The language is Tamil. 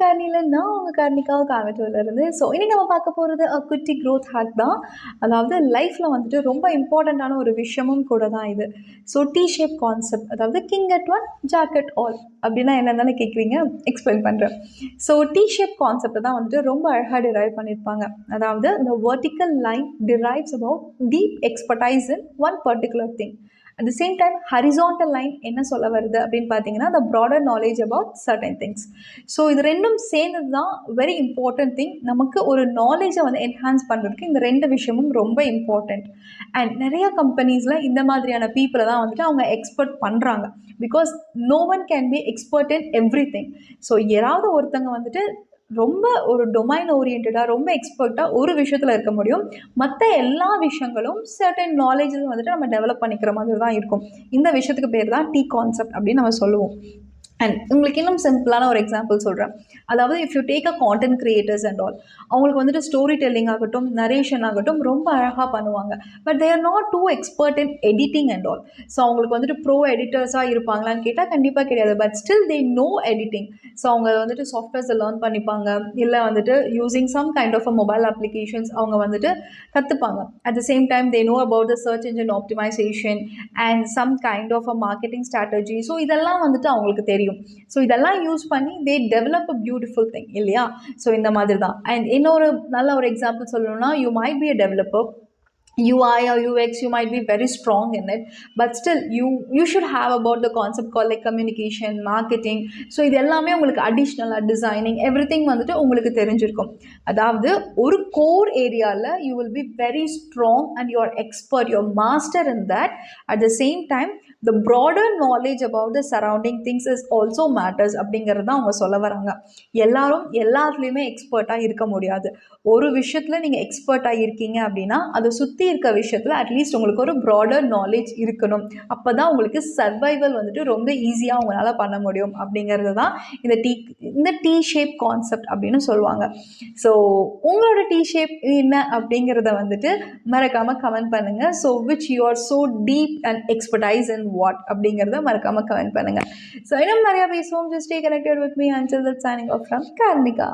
காரணில நான் உங்க கார்னிகா கோயம்புத்தூர்லேருந்து. ஸோ இன்னைக்கு நம்ம பார்க்க போறது குட்டி க்ரோத் ஹேக் தான். அதாவது லைஃப்ல வந்துட்டு ரொம்ப இம்பார்ட்டண்ட்டான ஒரு விஷயமும் கூட தான் இது. ஸோ டி ஷேப் கான்செப்ட், அதாவது king at one jack at all அப்படின்னா என்னன்னு தானே கேட்குறீங்க, எக்ஸ்பிளைன் பண்ணுறேன். ஸோ டி ஷேப் கான்செப்டை தான் வந்துட்டு ரொம்ப அழகாக டிரைவ் பண்ணியிருப்பாங்க. அதாவது the vertical line derives about deep expertise in one particular thing. At the same time, horizontal line என்ன சொல்ல வருது அப்படின்னு பார்த்தீங்கன்னா the broader knowledge about certain things. So இது ரெண்டும் சேர்ந்தது தான் வெரி இம்பார்ட்டன்ட் திங். நமக்கு ஒரு நாலேஜை வந்து என்ஹான்ஸ் பண்ணுறதுக்கு இந்த ரெண்டு விஷயமும் ரொம்ப இம்பார்ட்டண்ட். அண்ட் நிறைய கம்பெனிஸில் இந்த மாதிரியான பீப்புளை தான் வந்துட்டு அவங்க எக்ஸ்பர்ட் பண்ணுறாங்க. Because no one can be expert in everything. So யாராவது ஒருத்தங்க வந்துட்டு ரொம்ப ஒரு டொமைன் ஓரியன்டாக ரொம்ப எக்ஸ்பர்ட்டாக ஒரு விஷயத்தில் இருக்க முடியும். மற்ற எல்லா விஷயங்களும் சர்டன் நாலேஜஸ் வந்துட்டு நம்ம டெவலப் பண்ணிக்கிற மாதிரி தான் இருக்கும். இந்த விஷயத்துக்கு பேர் தான் டி கான்செப்ட் அப்படின்னு நம்ம சொல்லுவோம். அண்ட் உங்களுக்கு இன்னும் சிம்பிளான ஒரு எக்ஸாம்பிள் சொல்கிறேன். அதாவது if you take a content creators and all, அவங்களுக்கு வந்துட்டு ஸ்டோரி டெல்லிங் ஆகட்டும், நரேஷன் ஆகட்டும் ரொம்ப அழகாக பண்ணுவாங்க. But they are not too expert in editing and all. So அவங்களுக்கு வந்துட்டு ப்ரோ எடிட்டர்ஸாக இருப்பாங்களான்னு கேட்டால் கண்டிப்பாக கிடையாது. But still they know editing. So அவங்க வந்துட்டு சாஃப்ட்வேர்ஸை லேர்ன் பண்ணிப்பாங்க, இல்லை வந்துட்டு using some kind of a mobile applications அவங்க வந்துட்டு கற்றுப்பாங்க. At the same time they know about the search engine optimization and some kind of a marketing strategy. So இதெல்லாம் வந்துட்டு அவங்களுக்கு தெரியும். ஸோ இதெல்லாம் யூஸ் பண்ணி தே டெவலப் அ பியூட்டிஃபுல் திங் இல்லையா? ஸோ இந்த மாதிரி தான். அண்ட் இன்னொரு நல்ல ஒரு எக்ஸாம்பிள் சொல்லணும்னா, you might be a developer, UI or UX, you might be very strong in it, but still you should have about the concept called like communication, marketing. So இது எல்லாமே உங்களுக்கு அடிஷ்னலாக டிசைனிங் எவ்ரிதிங் வந்துட்டு உங்களுக்கு தெரிஞ்சிருக்கும். அதாவது ஒரு கோர் ஏரியாவில் you will be very strong and you're expert, you're master in that. At the same time the broader knowledge about the surrounding things is also matters அப்படிங்கிறது தான் அவங்க சொல்ல வராங்க. எல்லாரும் எல்லாத்துலேயுமே எக்ஸ்பர்ட்டாக இருக்க முடியாது. ஒரு விஷயத்தில் நீங்கள் எக்ஸ்பர்ட்டாக இருக்கீங்க அப்படின்னா அதை சுற்றி இருக்க விஷயத்தில் அட்லீஸ்ட் உங்களுக்கு ஒரு ப்ராடர் நாலேஜ் இருக்கணும். அப்போ தான் உங்களுக்கு சர்வைவல் வந்துட்டு ரொம்ப ஈஸியாக உங்களால் பண்ண முடியும் அப்படிங்கிறது தான் இந்த டி ஷேப் கான்செப்ட் அப்படின்னு சொல்லுவாங்க. ஸோ உங்களோட டி ஷேப் என்ன அப்படிங்கிறத வந்துட்டு மறக்காமல் கமெண்ட் பண்ணுங்கள். So which you are so deep and expertise in what அப்படிங்கிறத மறக்காமல் கமெண்ட் பண்ணுங்கள். ஸோ இன்னும் நிறையா பேசுவோம். Just stay connected with me until that signing off from Karnika.